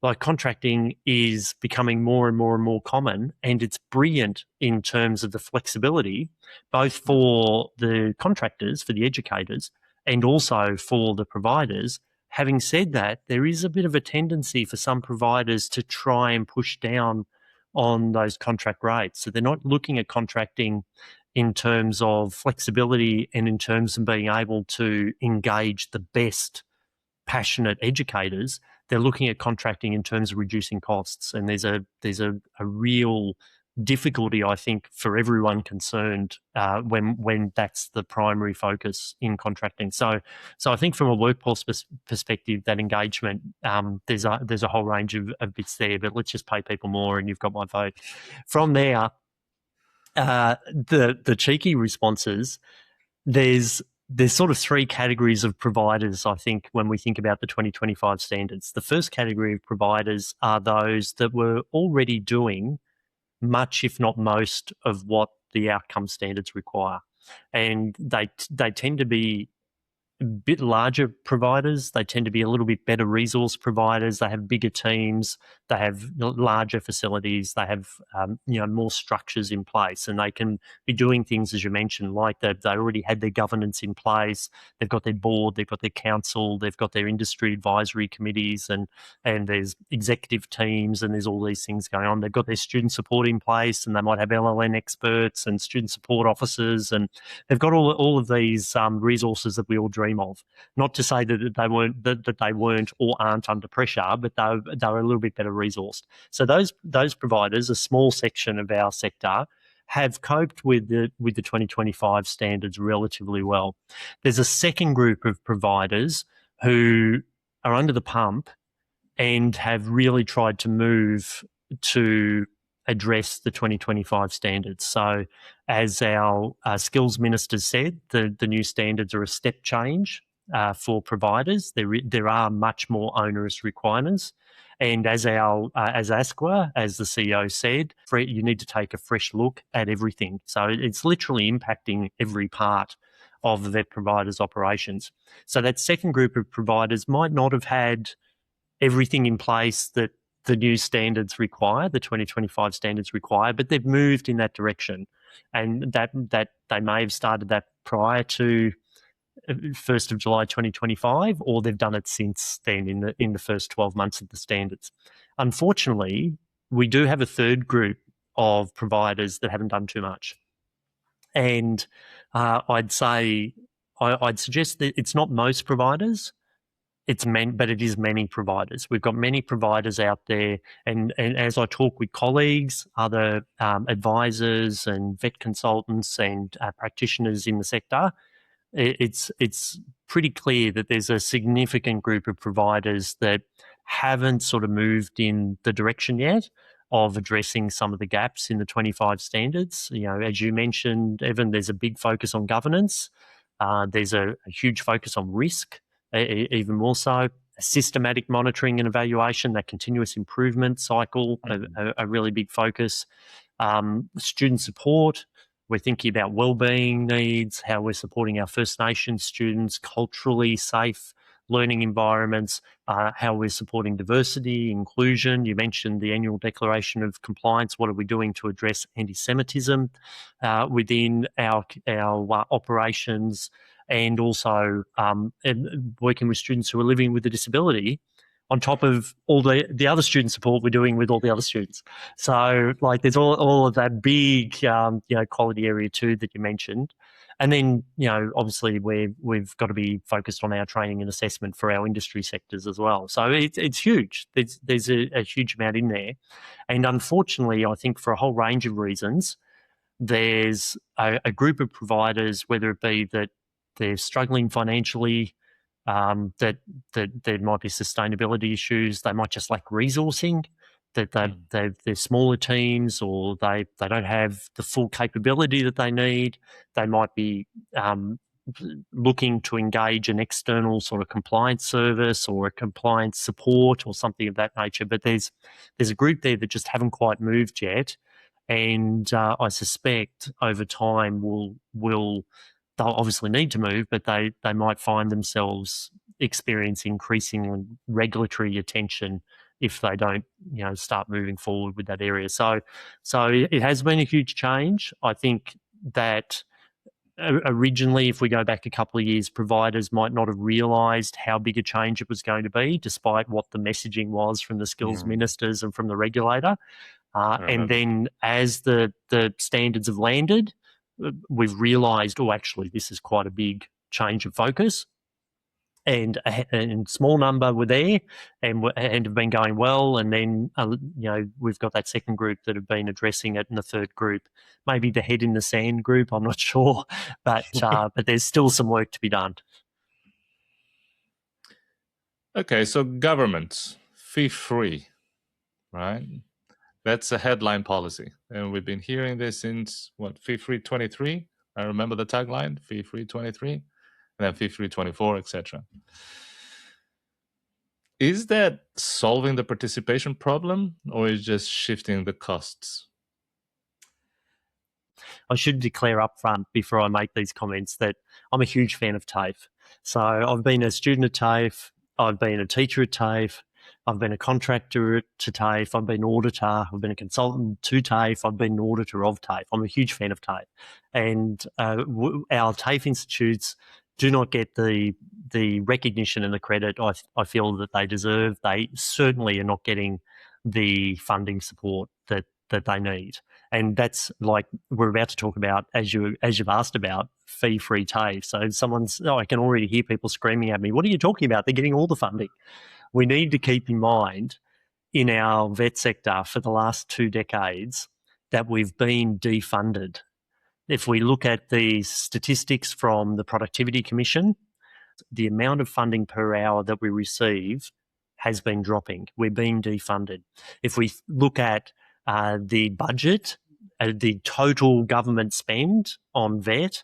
like contracting is becoming more and more and more common, and it's brilliant in terms of the flexibility, both for the contractors, for the educators, and also for the providers. Having said that, there is a bit of a tendency for some providers to try and push down on those contract rates. So they're not looking at contracting in terms of flexibility and in terms of being able to engage the best passionate educators. They're looking at contracting in terms of reducing costs, and there's a real difficulty, I think, for everyone concerned when that's the primary focus in contracting. So I think from a workforce perspective, that engagement, there's a whole range of bits there. But let's just pay people more, and you've got my vote. From there, the cheeky responses, there's sort of three categories of providers, I think, when we think about the 2025 standards. The first category of providers are those that were already doing much, if not most, of what the outcome standards require. And they tend to be a bit larger providers. They tend to be a little bit better resource providers. They have bigger teams. They have larger facilities. They have more structures in place, and they can be doing things, as you mentioned, like they already had their governance in place. They've got their board. They've got their council. They've got their industry advisory committees, and there's executive teams, and there's all these things going on. They've got their student support in place, and they might have LLN experts and student support officers, and they've got all of these resources that we all dream of. Not to say that they weren't or aren't under pressure, but they were a little bit better resourced. So those providers, a small section of our sector, have coped with the 2025 standards relatively well. There's a second group of providers who are under the pump and have really tried to move to address the 2025 standards. So as our skills minister said, the new standards are a step change for providers. There are much more onerous requirements. And as ASQA, as the CEO said, you need to take a fresh look at everything. So it's literally impacting every part of the provider's operations. So that second group of providers might not have had everything in place that the new standards require, the 2025 standards require, but they've moved in that direction. And that they may have started that prior to 1st of July 2025, or they've done it since then in the first 12 months of the standards. Unfortunately, we do have a third group of providers that haven't done too much. And I'd suggest that it's not most providers, but it is many providers. We've got many providers out there, and as I talk with colleagues, other advisors and vet consultants and practitioners in the sector, it's pretty clear that there's a significant group of providers that haven't sort of moved in the direction yet of addressing some of the gaps in the 25 standards. As you mentioned, Evan, there's a big focus on governance. There's a huge focus on risk. Even more so, systematic monitoring and evaluation, that continuous improvement cycle, a really big focus. Student support, we're thinking about wellbeing needs, how we're supporting our First Nations students, culturally safe learning environments, how we're supporting diversity, inclusion. You mentioned the annual declaration of compliance. What are we doing to address anti-Semitism within our operations? And also working with students who are living with a disability, on top of all the other student support we're doing with all the other students. So, there's all of that big, quality area too that you mentioned. And then, obviously we've got to be focused on our training and assessment for our industry sectors as well. So it's huge. There's a huge amount in there. And unfortunately, I think for a whole range of reasons, there's a group of providers, whether it be that they're struggling financially, that there might be sustainability issues, they might just lack resourcing, that they're smaller teams, or they don't have the full capability that they need. They might be looking to engage an external sort of compliance service or a compliance support or something of that nature. But there's a group there that just haven't quite moved yet, and I suspect over time they'll obviously need to move, but they might find themselves experiencing increasing regulatory attention if they don't, start moving forward with that area. So it has been a huge change. I think that originally, if we go back a couple of years, providers might not have realised how big a change it was going to be, despite what the messaging was from the skills ministers and from the regulator. And then as the standards have landed, we've realised, actually, this is quite a big change of focus. And a small number were there and have been going well. And then, we've got that second group that have been addressing it, and the third group, maybe the head in the sand group, I'm not sure. But there's still some work to be done. Okay, so government, fee-free, right? That's a headline policy. And we've been hearing this since, fee-free 23? I remember the tagline, fee-free 23, and then fee-free 24, etc. Is that solving the participation problem, or is just shifting the costs? I should declare up front before I make these comments that I'm a huge fan of TAFE. So I've been a student at TAFE, I've been a teacher at TAFE, I've been a contractor to TAFE, I've been an auditor, I've been a consultant to TAFE, I've been an auditor of TAFE. I'm a huge fan of TAFE. And our TAFE institutes do not get the recognition and the credit I feel that they deserve. They certainly are not getting the funding support that they need. And that's like we're about to talk about, as you've asked about, fee-free TAFE. So I can already hear people screaming at me, what are you talking about? They're getting all the funding. We need to keep in mind in our vet sector for the last 2 decades that we've been defunded. If we look at the statistics from the Productivity Commission, the amount of funding per hour that we receive has been dropping. We're being defunded. If we look at the budget, the total government spend on vet,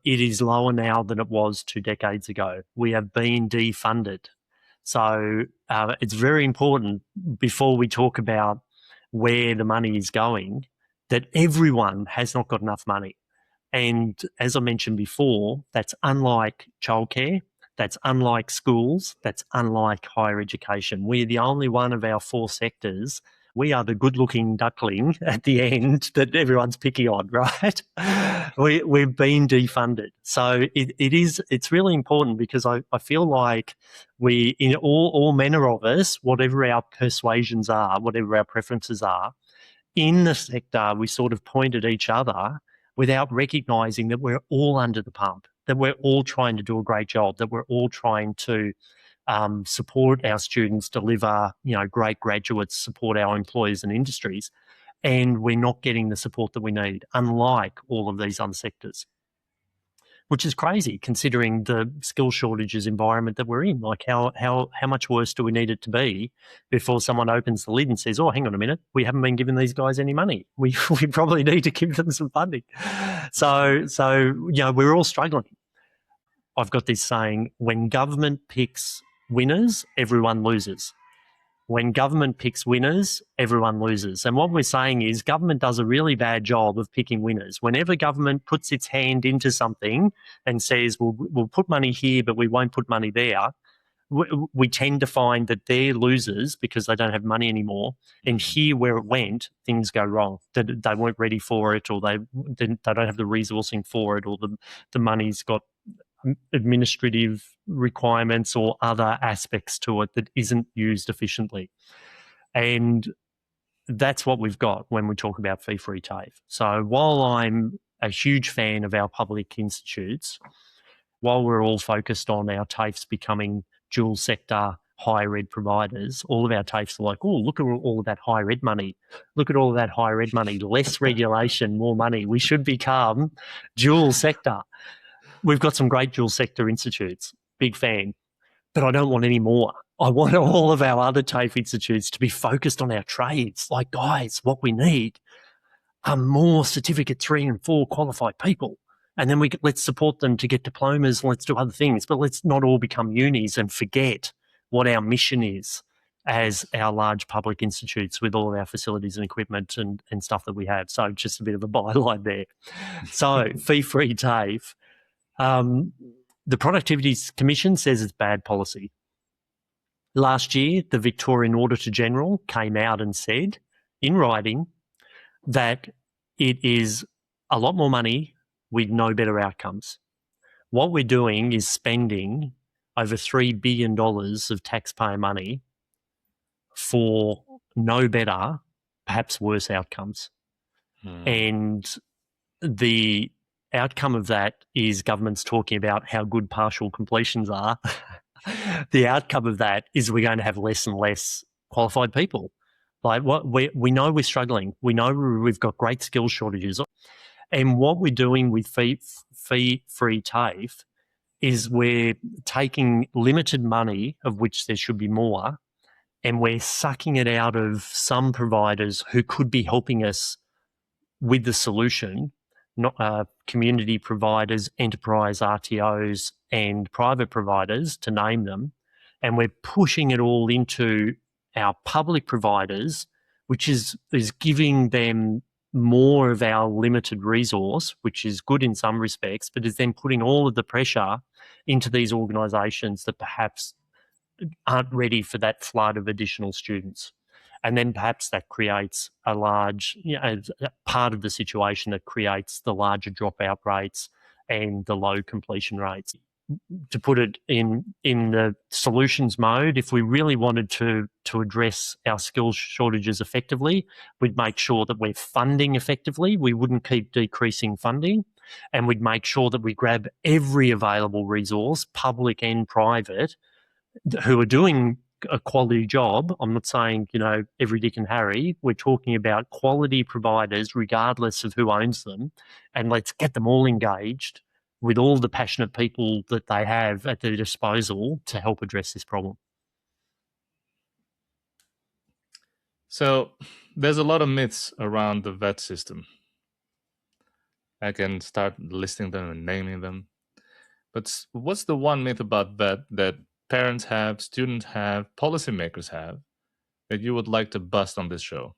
it is lower now than it was 2 decades ago. We have been defunded. So it's very important, before we talk about where the money is going, that everyone has not got enough money. And as I mentioned before, that's unlike childcare, that's unlike schools, that's unlike higher education. We're the only one of our 4 sectors. We are the good-looking duckling at the end that everyone's picking on, right? We've been defunded. So it's really important, because I feel like we, in all manner of us, whatever our persuasions are, whatever our preferences are, in the sector, we sort of point at each other without recognising that we're all under the pump, that we're all trying to do a great job, that we're all trying to support our students, deliver, great graduates, support our employers and industries, and we're not getting the support that we need, unlike all of these other sectors. Which is crazy, considering the skill shortages environment that we're in. Like, how much worse do we need it to be before someone opens the lid and says, "Oh, hang on a minute, we haven't been giving these guys any money. We probably need to give them some funding." So we're all struggling. I've got this saying: when government picks winners, everyone loses. When government picks winners, everyone loses. And what we're saying is government does a really bad job of picking winners. Whenever government puts its hand into something and says, we'll put money here, but we won't put money there, we tend to find that they're losers because they don't have money anymore. And here where it went, things go wrong. They weren't ready for it, or they don't have the resourcing for it, or the money's got administrative requirements or other aspects to it that isn't used efficiently. And that's what we've got when we talk about fee-free TAFE. So while I'm a huge fan of our public institutes, while we're all focused on our TAFEs becoming dual sector higher ed providers, all of our TAFEs are like, oh, look at all of that higher ed money. Look at all of that higher ed money, less regulation, more money. We should become dual sector. We've got some great dual sector institutes, big fan, but I don't want any more. I want all of our other TAFE institutes to be focused on our trades. Like, guys, what we need are more Certificate 3 and 4 qualified people. And then let's support them to get diplomas, and let's do other things, but let's not all become unis and forget what our mission is as our large public institutes with all of our facilities and equipment and stuff that we have. So just a bit of a byline there. So fee-free TAFE. The Productivity Commission says it's bad policy. Last year, the Victorian Auditor General came out and said in writing that it is a lot more money with no better outcomes. What we're doing is spending over $3 billion of taxpayer money for no better, perhaps worse outcomes. And the outcome of that is governments talking about how good partial completions are. The outcome of that is we're going to have less and less qualified people. Like what we know we're struggling. We know we've got great skill shortages. And what we're doing with fee-free TAFE is we're taking limited money, of which there should be more, and we're sucking it out of some providers who could be helping us with the solution, not community providers, enterprise RTOs, and private providers, to name them, and we're pushing it all into our public providers, which is giving them more of our limited resource, which is good in some respects, but is then putting all of the pressure into these organisations that perhaps aren't ready for that flood of additional students. And then perhaps that creates a large, part of the situation that creates the larger dropout rates and the low completion rates. To put it in the solutions mode, if we really wanted to address our skills shortages effectively, we'd make sure that we're funding effectively. We wouldn't keep decreasing funding, and we'd make sure that we grab every available resource, public and private, who are doing a quality job. I'm not saying, every Dick and Harry. We're talking about quality providers, regardless of who owns them, and let's get them all engaged with all the passionate people that they have at their disposal to help address this problem. So there's a lot of myths around the VET system. I can start listing them and naming them. But what's the one myth about VET that parents have, students have, policymakers have, that you would like to bust on this show?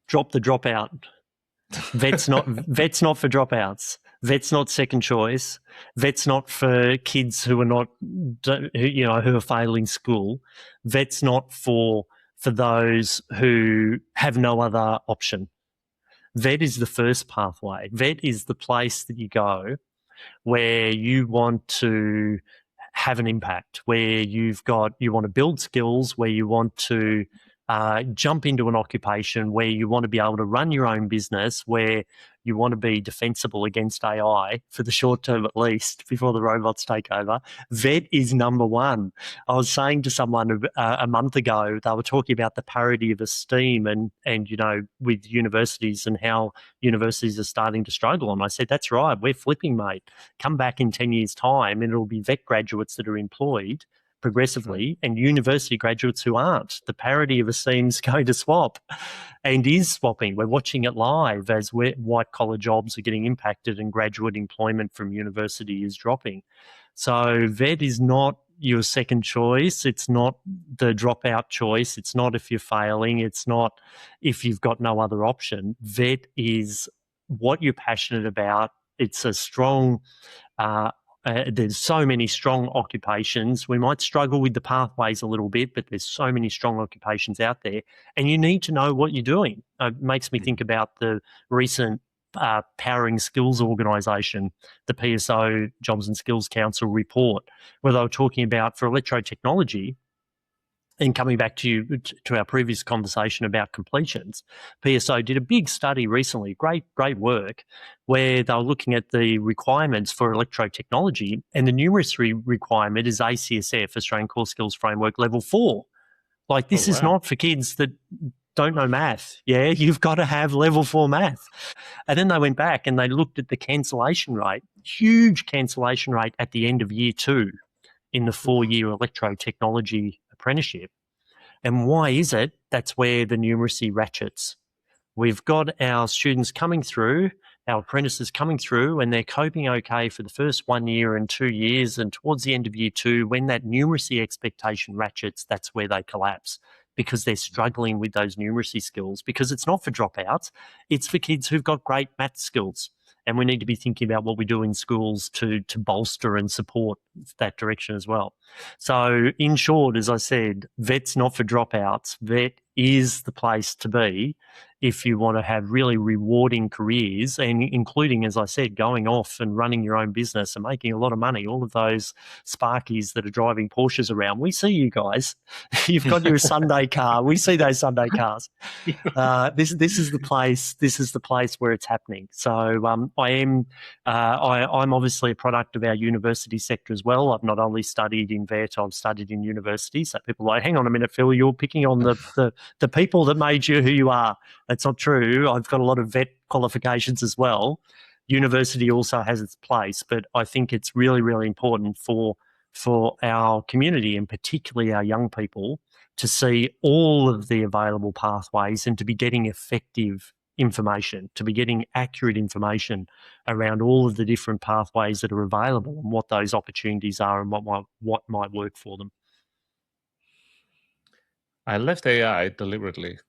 Drop the dropout. VET's not for dropouts. VET's not second choice. VET's not for kids who are failing school. VET's not for those who have no other option. VET is the first pathway. VET is the place that you go where you want to have an impact, where you want to build skills, where you want to jump into an occupation, where you want to be able to run your own business, where you want to be defensible against AI for the short term at least before the robots take over. VET is number one. I was saying to someone a month ago, they were talking about the parity of esteem and with universities and how universities are starting to struggle. And I said, that's right, we're flipping, mate. Come back in 10 years' time and it'll be VET graduates that are employed progressively and university graduates who aren't. The parity of esteem's going to swap and is swapping. We're watching it live as white collar jobs are getting impacted and graduate employment from university is dropping. So VET is not your second choice. It's not the dropout choice. It's not if you're failing. It's not if you've got no other option. VET is what you're passionate about. It's a strong there's so many strong occupations. We might struggle with the pathways a little bit, but there's so many strong occupations out there, and you need to know what you're doing. It makes me think about the recent Powering Skills organisation, the PSO Jobs and Skills Council report, where they were talking about for electrotechnology. And coming back to our previous conversation about completions, PSO did a big study recently, great work, where they were looking at the requirements for electrotechnology, and the numeracy requirement is ACSF, Australian Core Skills Framework, level 4. Like, this is not for kids that don't know math. Yeah, you've got to have level 4 math. And then they went back and they looked at the cancellation rate, huge cancellation rate at the end of year 2 in the 4-year electrotechnology apprenticeship. And why is it? That's where the numeracy ratchets. We've got our students coming through, our apprentices coming through, and they're coping okay for the first 1 year and 2 years, and towards the end of year 2, when that numeracy expectation ratchets, that's where they collapse, because they're struggling with those numeracy skills, because it's not for dropouts, it's for kids who've got great math skills. And we need to be thinking about what we do in schools to bolster and support that direction as well. So in short, as I said, vet's not for dropouts. Vet is the place to be if you want to have really rewarding careers, and including, as I said, going off and running your own business and making a lot of money. All of those Sparkies that are driving Porsches around, we see you guys. You've got your Sunday car. We see those Sunday cars. This is the place. This is the place where it's happening. So I'm obviously a product of our university sector as well. I've not only studied in vet, I've studied in university. So people are like, hang on a minute, Phill, you're picking on the people that made you who you are. That's not true. I've got a lot of vet qualifications as well. University also has its place, but I think it's really, really important for our community, and particularly our young people, to see all of the available pathways and to be getting effective information, to be getting accurate information around all of the different pathways that are available and what those opportunities are and what might work for them. I left AI deliberately,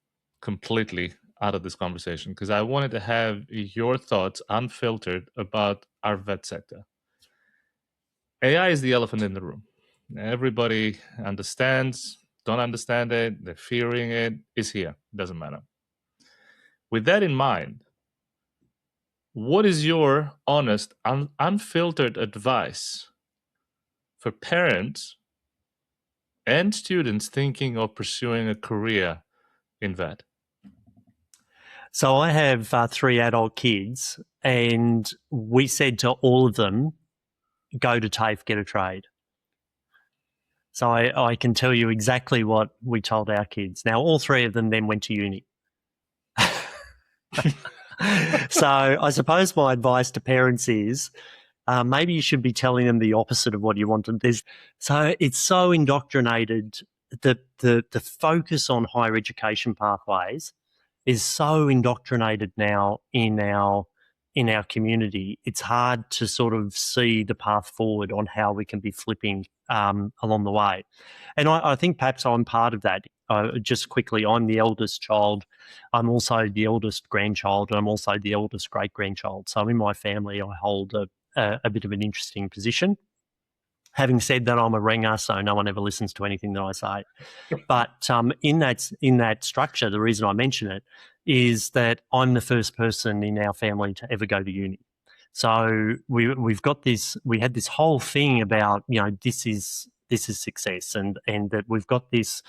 completely out of this conversation because I wanted to have your thoughts unfiltered about our vet sector. AI is the elephant in the room. Everybody understands, don't understand it, they're fearing it, it's here, doesn't matter. With that in mind, what is your honest, unfiltered advice for parents and students thinking of pursuing a career in vet? So I have 3 adult kids, and we said to all of them, go to TAFE, get a trade. So I can tell you exactly what we told our kids. Now, all 3 of them then went to uni. So I suppose my advice to parents is maybe you should be telling them the opposite of what you want them to. So it's so indoctrinated. The focus on higher education pathways is so indoctrinated now in our community. It's hard to sort of see the path forward on how we can be flipping along the way. And I think perhaps I'm part of that. Just quickly, I'm the eldest child. I'm also the eldest grandchild, and I'm also the eldest great-grandchild. So in my family, I hold a bit of an interesting position. Having said that, I'm a ringer, so no one ever listens to anything that I say. But in that structure, the reason I mention it is that I'm the first person in our family to ever go to uni. So we've got this. We had this whole thing about, you know, this is success, and that we've got this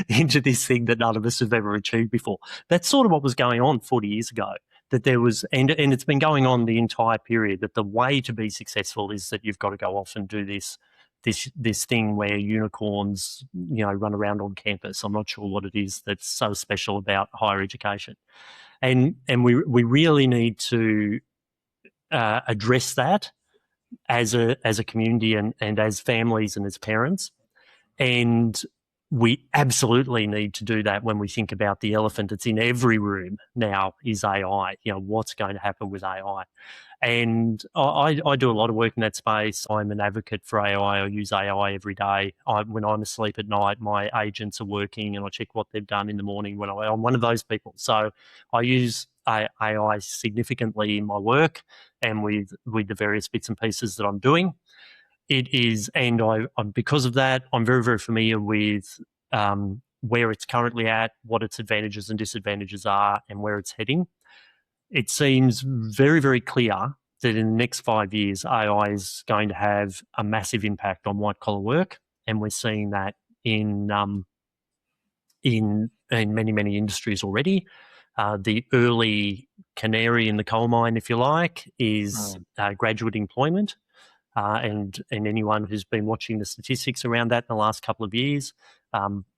into this thing that none of us have ever achieved before. That's sort of what was going on 40 years ago. That there was, and it's been going on the entire period, that the way to be successful is that you've got to go off and do this thing where unicorns, you know, run around on campus. I'm not sure what it is that's so special about higher education, and we really need to address that as a community and as families and as parents. And we absolutely need to do that when we think about the elephant that's in every room now is AI. You know, what's going to happen with AI? And I do a lot of work in that space. I'm an advocate for AI. I use AI every day. When I'm asleep at night, my agents are working and I check what they've done in the morning I'm one of those people. So I use AI significantly in my work and with the various bits and pieces that I'm doing. It is, and I'm because of that, I'm very, very familiar with where it's currently at, what its advantages and disadvantages are, and where it's heading. It seems very, very clear that in the next 5 years, AI is going to have a massive impact on white-collar work, and we're seeing that in many, many industries already. The early canary in the coal mine, if you like, is graduate employment. And anyone who's been watching the statistics around that in the last couple of years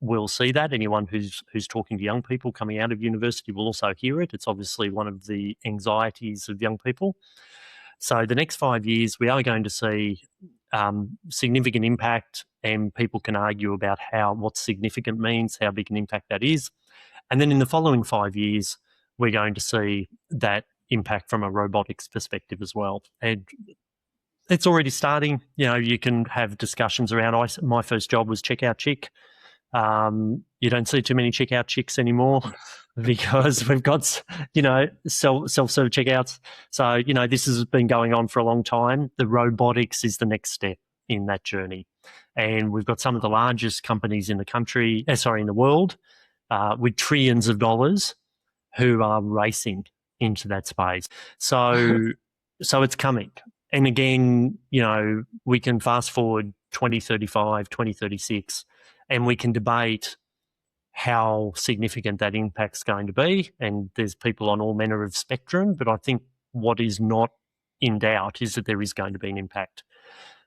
will see that. Anyone who's talking to young people coming out of university will also hear it. It's obviously one of the anxieties of young people. So the next 5 years, we are going to see significant impact, and people can argue about what significant means, how big an impact that is. And then in the following 5 years, we're going to see that impact from a robotics perspective as well. And it's already starting. You know, you can have discussions around. My first job was checkout chick. You don't see too many checkout chicks anymore because we've got, self-serve checkouts. So, this has been going on for a long time. The robotics is the next step in that journey. And we've got some of the largest companies in the world, with trillions of dollars, who are racing into that space. So it's coming. And again, we can fast forward 2035, 2036, and we can debate how significant that impact's going to be. And there's people on all manner of spectrum, but I think what is not in doubt is that there is going to be an impact.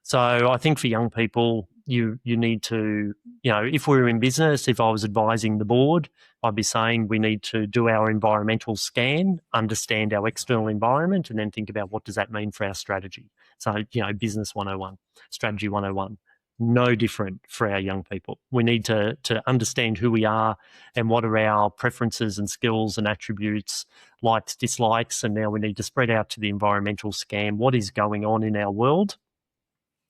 So I think for young people, you need to, if we were in business, if I was advising the board, I'd be saying we need to do our environmental scan, understand our external environment, and then think about what does that mean for our strategy. So, business 101, strategy 101, no different for our young people. We need to understand who we are and what are our preferences and skills and attributes, likes, dislikes, and now we need to spread out to the environmental scan, what is going on in our world.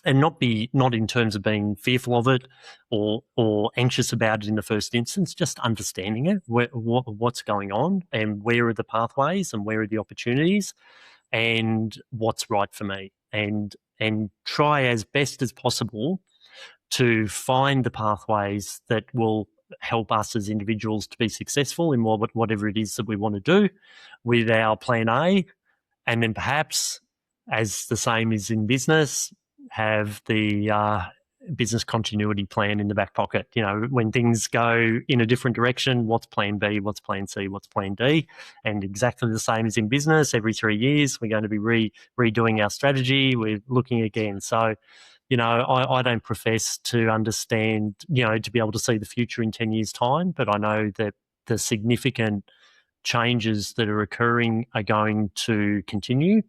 And not in terms of being fearful of it or anxious about it in the first instance, just understanding it, what's going on and where are the pathways and where are the opportunities and what's right for me. And try as best as possible to find the pathways that will help us as individuals to be successful in whatever it is that we want to do with our plan A. And then perhaps, as the same is in business, have the business continuity plan in the back pocket. When things go in a different direction, what's plan B, what's plan C, what's plan D? And exactly the same as in business. Every 3 years, we're going to be redoing our strategy. We're looking again. So, I don't profess to understand, to be able to see the future in 10 years' time, but I know that the significant changes that are occurring are going to continue,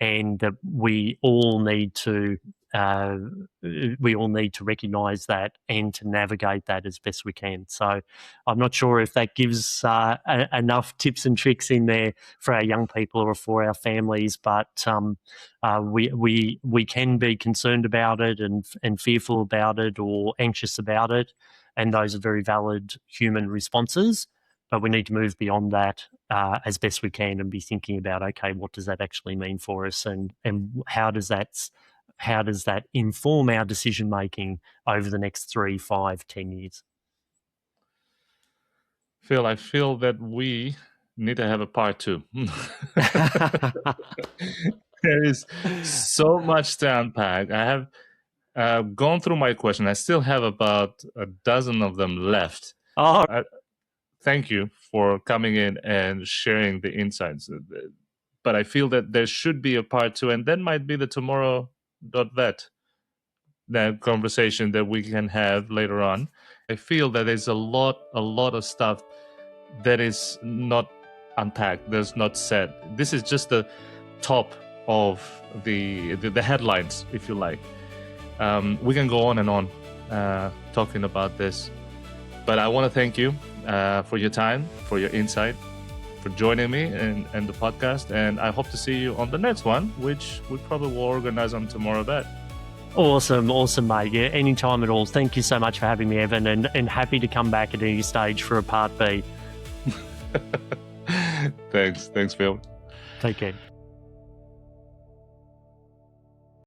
and that we all need to recognise that and to navigate that as best we can. So I'm not sure if that gives enough tips and tricks in there for our young people or for our families, but we can be concerned about it and fearful about it or anxious about it, and those are very valid human responses. But we need to move beyond that as best we can and be thinking about, okay, what does that actually mean for us, and how does that inform our decision making over the next 3, 5, 10 years? Phill, I feel that we need to have a part 2. There is so much to unpack. I have gone through my question. I still have about a dozen of them left. Oh. Thank you for coming in and sharing the insights. But I feel that there should be a part 2, and that might be the tomorrow.vet, that conversation that we can have later on. I feel that there's a lot of stuff that is not unpacked, that's not said. This is just the top of the headlines, if you like. We can go on and on talking about this. But I want to thank you for your time, for your insight, for joining me and the podcast. And I hope to see you on the next one, which we probably will organize on tomorrow.vet. Awesome, mate. Yeah, anytime at all. Thank you so much for having me, Evan, and happy to come back at any stage for a part B. Thanks, Phill. Take care.